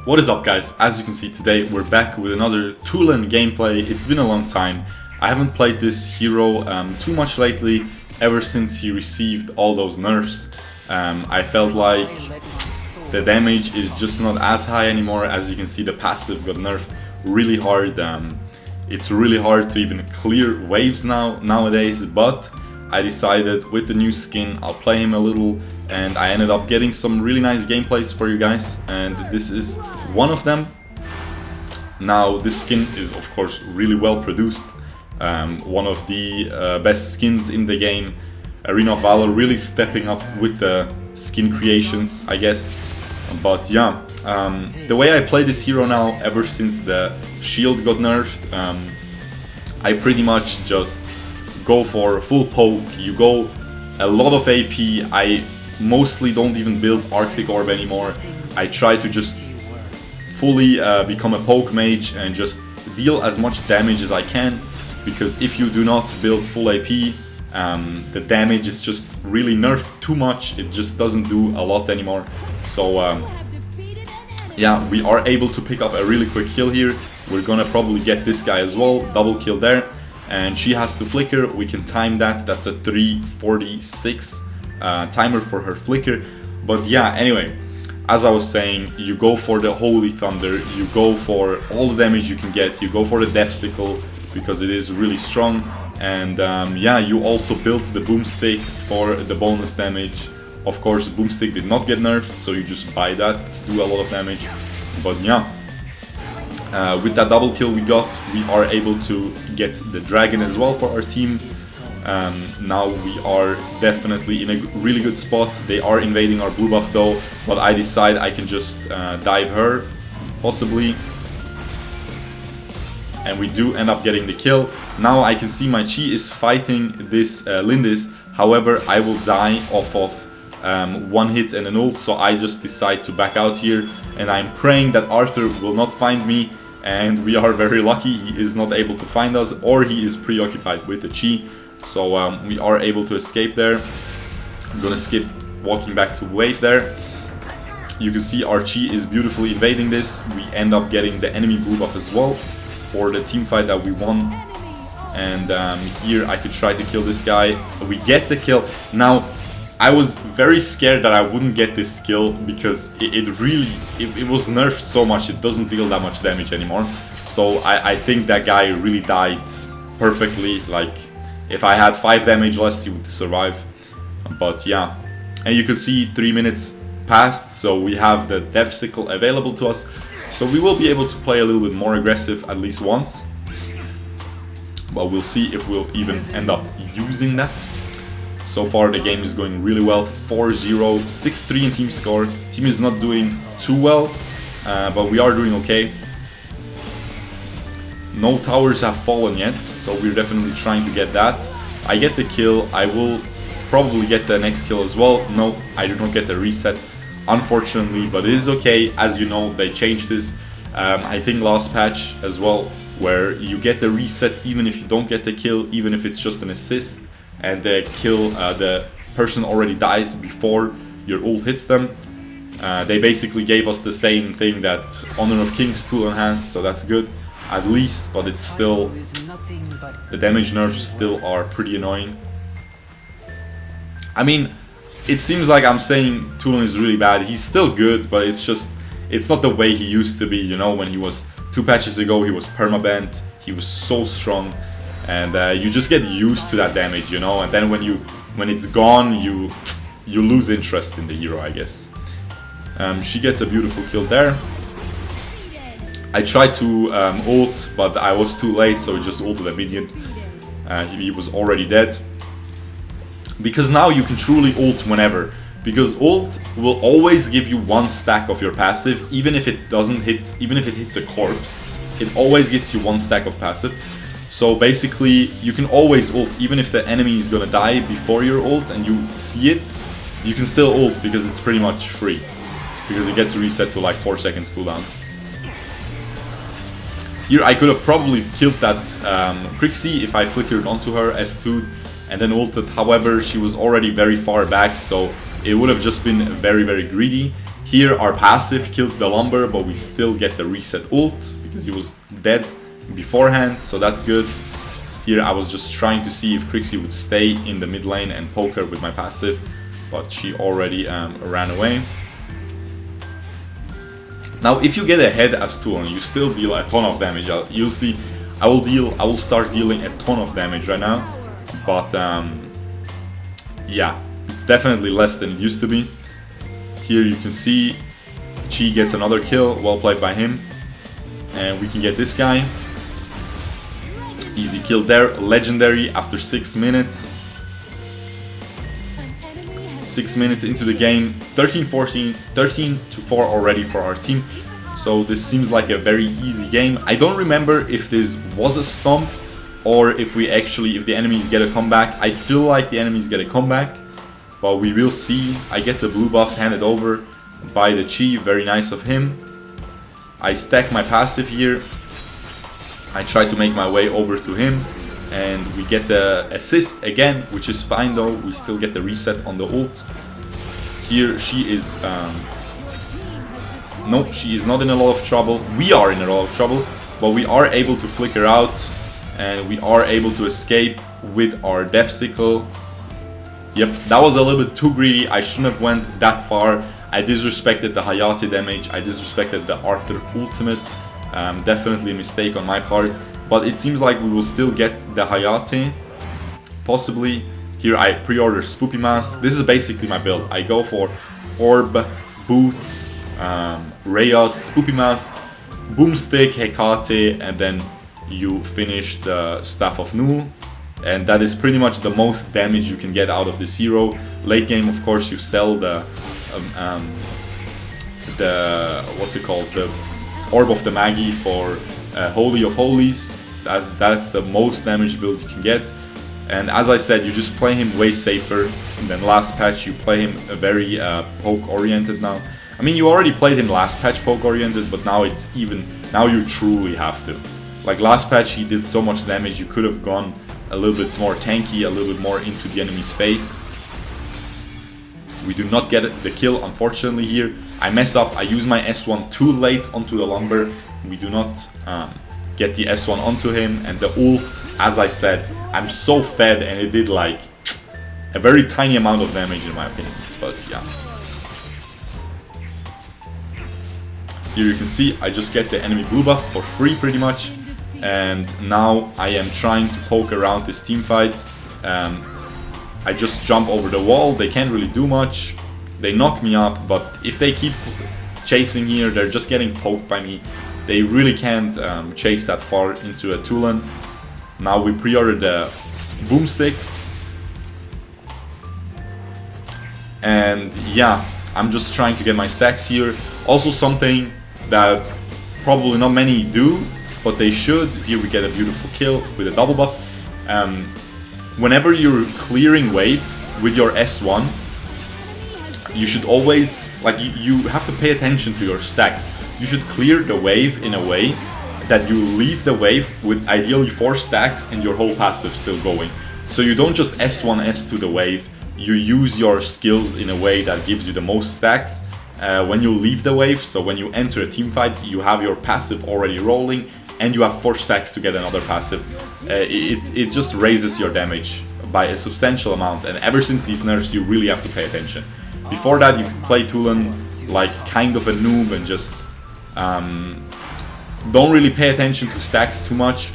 What is up, guys? As you can see, today we're back with another Tulen gameplay. It's been a long time. I haven't played this hero too much lately, ever since he received all those nerfs. I felt like the damage is just not as high anymore. As you can see, the passive got nerfed really hard. It's really hard to even clear waves nowadays, but I decided with the new skin I'll play him a little, and I ended up getting some really nice gameplays for you guys, and this is one of them. Now, this skin is of course really well produced, one of the best skins in the game. Arena of Valor really stepping up with the skin creations, I guess. But yeah, the way I play this hero now, ever since the shield got nerfed, I pretty much just go for full poke. You go a lot of AP. I mostly don't even build Arctic Orb anymore. I try to just fully become a poke mage and just deal as much damage as I can, because if you do not build full AP, the damage is just really nerfed too much. It just doesn't do a lot anymore. So yeah, we are able to pick up a really quick kill here. We're gonna probably get this guy as well, double kill there. And she has to flicker. We can time that. That's a 3:46 timer for her flicker. But yeah, anyway, as I was saying, you go for the Holy Thunder, you go for all the damage you can get, you go for the Death Sickle because it is really strong, and yeah, you also built the Boomstick for the bonus damage. Of course, Boomstick did not get nerfed, so you just buy that to do a lot of damage. But yeah, with that double kill we got, we are able to get the dragon as well for our team. Now we are definitely in a really good spot. They are invading our blue buff though, but I decide I can just dive her, possibly. And we do end up getting the kill. Now I can see my Chi is fighting this Lindis. However, I will die off of one hit and an ult, so I just decide to back out here. And I'm praying that Arthur will not find me. And we are very lucky, he is not able to find us, or he is preoccupied with the Chi. So we are able to escape there. I'm gonna skip walking back to wave there. You can see our Chi is beautifully invading this. We end up getting the enemy blue buff as well for the team fight that we won. And here I could try to kill this guy. We get the kill. Now, I was very scared that I wouldn't get this kill because it was nerfed so much, it doesn't deal that much damage anymore. So I think that guy really died perfectly. Like, if I had 5 damage less, he would survive. But yeah, and you can see 3 minutes passed, so we have the Death Sickle available to us. So we will be able to play a little bit more aggressive at least once. But we'll see if we'll even end up using that. So far the game is going really well, 4-0, 6-3 in team score. Team is not doing too well, but we are doing okay. No towers have fallen yet, so we're definitely trying to get that. I get the kill, I will probably get the next kill as well. No, I do not get the reset, unfortunately, but it is okay. As you know, they changed this, I think last patch as well, where you get the reset even if you don't get the kill, even if it's just an assist. And the kill, the person already dies before your ult hits them. They basically gave us the same thing that Honor of Kings Tulen has, so that's good, at least, but it's still, the damage nerfs still are pretty annoying. I mean, it seems like I'm saying Tulen is really bad. He's still good, but it's just, it's not the way he used to be, you know, when he was 2 patches ago, he was permabanned, he was so strong. And you just get used to that damage, you know, and then when it's gone, you lose interest in the hero, I guess. She gets a beautiful kill there. I tried to ult, but I was too late, so I just ulted a minion. He was already dead. Because now you can truly ult whenever. Because ult will always give you 1 stack of your passive, even if it doesn't hit, even if it hits a corpse. It always gets you 1 stack of passive. So basically, you can always ult, even if the enemy is gonna die before your ult and you see it, you can still ult because it's pretty much free. Because it gets reset to like 4 seconds cooldown. Here I could have probably killed that Crixie if I flickered onto her S2 and then ulted. However, she was already very far back, so it would have just been very, very greedy. Here our passive killed the Lumber, but we still get the reset ult because he was dead beforehand, so that's good. Here I was just trying to see if Crixie would stay in the mid lane and poke her with my passive, but she already ran away. Now if you get ahead as Tulen, you still deal a ton of damage. You'll see I will start dealing a ton of damage right now, but yeah, it's definitely less than it used to be. Here you can see Chi gets another kill, well played by him, and we can get this guy. Easy kill there, legendary after 6 minutes. 6 minutes into the game, 13-4 already for our team. So this seems like a very easy game. I don't remember if this was a stomp or if the enemies get a comeback. I feel like the enemies get a comeback, but we will see. I get the blue buff handed over by the Chi, very nice of him. I stack my passive here. I try to make my way over to him, and we get the assist again, which is fine though. We still get the reset on the ult. Here she is, no, she is not in a lot of trouble. We are in a lot of trouble, but we are able to flicker out, and we are able to escape with our Death Sickle. Yep, that was a little bit too greedy. I shouldn't have went that far. I disrespected the Hayate damage. I disrespected the Arthur ultimate. Definitely a mistake on my part, but it seems like we will still get the Hayate, possibly. Here I pre-order Spoopy Mask. This is basically my build. I go for Orb, Boots, Reyes, Spoopy Mask, Boomstick, Hecate, and then you finish the Staff of Nu. And that is pretty much the most damage you can get out of this hero. Late game, of course, you sell the what's it called? The Orb of the Magi for Holy of Holies. That's the most damage build you can get. And as I said, you just play him way safer than last patch. You play him a very poke oriented now. I mean, you already played him last patch poke oriented, but now it's now you truly have to. Like last patch, he did so much damage. You could have gone a little bit more tanky, a little bit more into the enemy's face. We do not get the kill, unfortunately. Here I mess up. I use my S1 too late onto the Lumber. We do not get the S1 onto him, and the ult, as I said, I'm so fed, and it did like a very tiny amount of damage in my opinion, but yeah. Here you can see I just get the enemy blue buff for free pretty much, and now I am trying to poke around this team fight. I just jump over the wall. They can't really do much. They knock me up, but if they keep chasing here, they're just getting poked by me. They really can't chase that far into a Tulen. Now we pre-ordered the Boomstick. And yeah, I'm just trying to get my stacks here. Also something that probably not many do, but they should. Here we get a beautiful kill with a double buff. Whenever you're clearing wave with your S1, you should always, like, you have to pay attention to your stacks. You should clear the wave in a way that you leave the wave with ideally 4 stacks and your whole passive still going. So you don't just S1, S2 the wave, you use your skills in a way that gives you the most stacks when you leave the wave. So when you enter a team fight, you have your passive already rolling and you have 4 stacks to get another passive. It just raises your damage by a substantial amount, and ever since these nerfs you really have to pay attention. Before that you could play Tulen like kind of a noob and just don't really pay attention to stacks too much,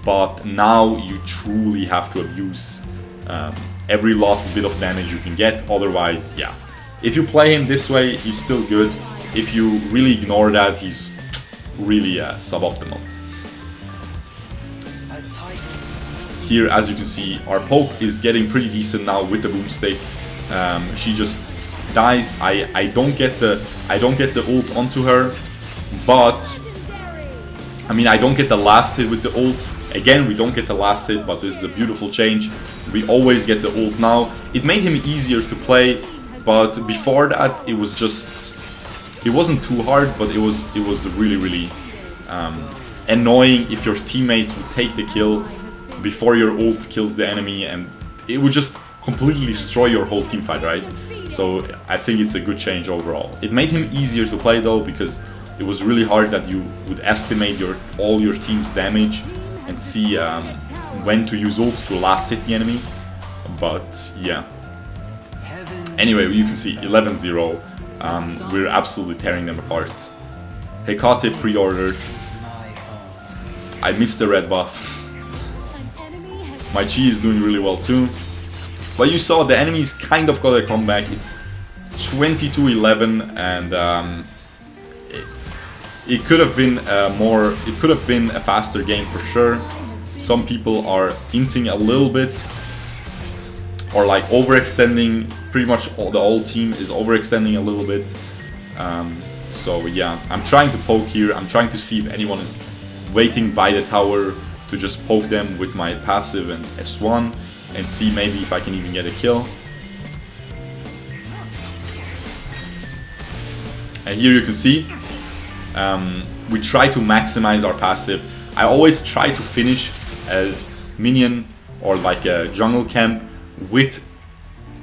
but now you truly have to abuse every last bit of damage you can get. Otherwise, yeah, if you play him this way, he's still good. If you really ignore that, he's really suboptimal. Here, as you can see, our poke is getting pretty decent now with the Boomstick. She just dies. I don't get the ult onto her, but I mean, I don't get the last hit with the ult. Again, we don't get the last hit, but this is a beautiful change. We always get the ult now. It made him easier to play, but before that, it was just, it wasn't too hard, but it was really annoying if your teammates would take the kill before your ult kills the enemy, and it would just completely destroy your whole team fight, right? So I think it's a good change overall. It made him easier to play though, because it was really hard that you would estimate all your team's damage and see when to use ult to last hit the enemy. But yeah. Anyway, you can see 11-0. We're absolutely tearing them apart. Hecate pre-ordered. I missed the red buff. My Chi is doing really well too. But you saw the enemies kind of got a comeback. It's 22-11, and it could have been it could have been a faster game for sure. Some people are hinting a little bit, or like overextending. Pretty much the whole team is overextending a little bit. So yeah, I'm trying to poke here. I'm trying to see if anyone is waiting by the tower to just poke them with my passive and S1 and see maybe if I can even get a kill. And here you can see we try to maximize our passive. I always try to finish a minion or like a jungle camp with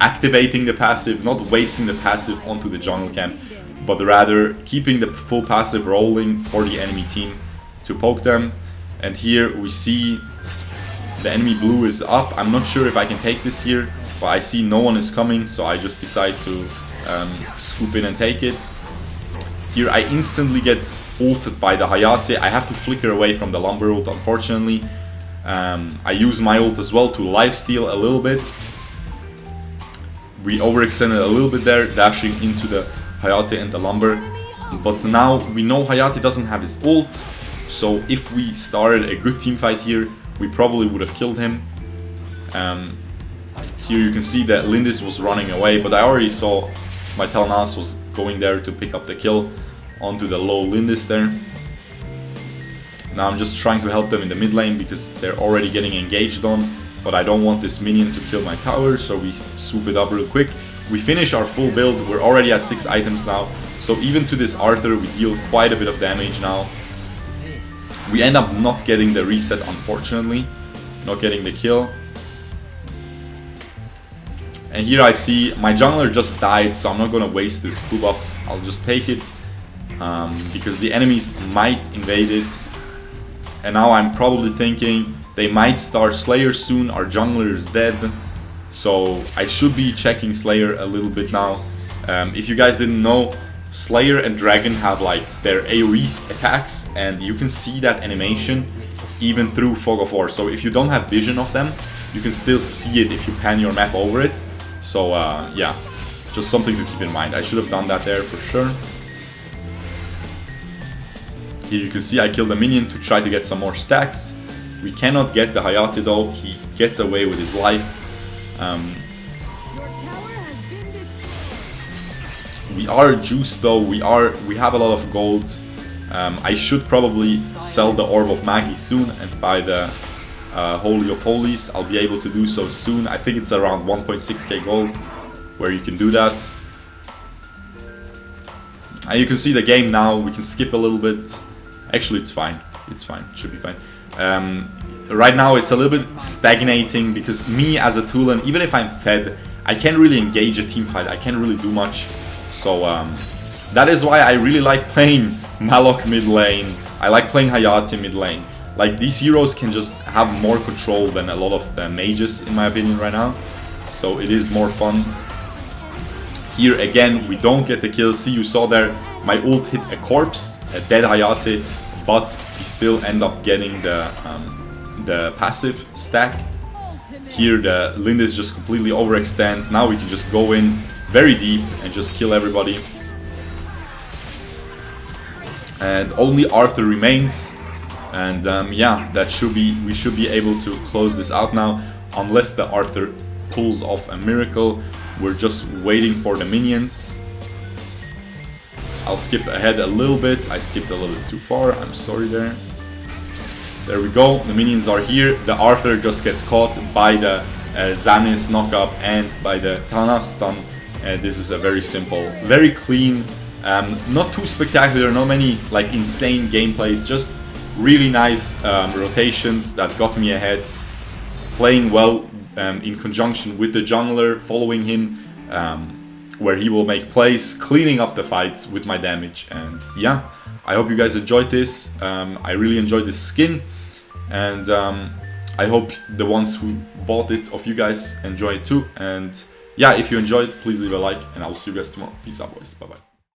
activating the passive, not wasting the passive onto the jungle camp, but rather keeping the full passive rolling for the enemy team to poke them. And here we see the enemy blue is up. I'm not sure if I can take this here, but I see no one is coming, so I just decide to scoop in and take it. Here I instantly get ulted by the Hayate. I have to flicker away from the Lumber ult, unfortunately. I use my ult as well to lifesteal a little bit. We overextended a little bit there, dashing into the Hayate and the Lumber. But now we know Hayate doesn't have his ult, so if we started a good team fight here, we probably would have killed him. Here you can see that Lindis was running away, but I already saw my Telenas was going there to pick up the kill onto the low Lindis there. Now I'm just trying to help them in the mid lane because they're already getting engaged on, but I don't want this minion to kill my tower, so we swoop it up real quick. We finish our full build. We're already at 6 items now, so even to this Arthur we deal quite a bit of damage now. We end up not getting the reset, unfortunately, not getting the kill. And here I see my jungler just died, so I'm not gonna waste this blue buff. I'll just take it because the enemies might invade it. And now I'm probably thinking they might start Slayer soon. Our jungler is dead, so I should be checking Slayer a little bit now. If you guys didn't know, Slayer and Dragon have like their AoE attacks, and you can see that animation even through Fog of War. So if you don't have vision of them, you can still see it if you pan your map over it. So yeah, just something to keep in mind. I should have done that there for sure. Here you can see I killed a minion to try to get some more stacks. We cannot get the Hayate though, he gets away with his life. We are juiced though, we have a lot of gold. I should probably sell the Orb of Magi soon and buy the Holy of Holies. I'll be able to do so soon. I think it's around 1.6k gold where you can do that. And you can see the game now, we can skip a little bit. Actually it's fine, it should be fine. Right now it's a little bit stagnating because me as a Tulen, even if I'm fed, I can't really engage a team fight, I can't really do much. So that is why I really like playing Malok mid lane. I like playing Hayate mid lane. Like these heroes can just have more control than a lot of the mages in my opinion right now. So it is more fun. Here again we don't get the kill. See, you saw there my ult hit a corpse, a dead Hayate, but we still end up getting the passive stack. Here the Lindis just completely overextends. Now we can just go in very deep and just kill everybody. And only Arthur remains. And yeah, we should be able to close this out now, unless the Arthur pulls off a miracle. We're just waiting for the minions. I'll skip ahead a little bit. I skipped a little bit too far. I'm sorry there. There we go. The minions are here. The Arthur just gets caught by the Zanis knockup and by the Tana stun. This is a very simple, very clean, not too spectacular, not many like insane gameplays, just really nice rotations that got me ahead. Playing well in conjunction with the jungler, following him. where he will make plays, cleaning up the fights with my damage. And yeah, I hope you guys enjoyed this. I really enjoyed this skin, and I hope the ones who bought it of you guys enjoy it too. And yeah, if you enjoyed, please leave a like, and I will see you guys tomorrow. Peace out, boys. Bye bye.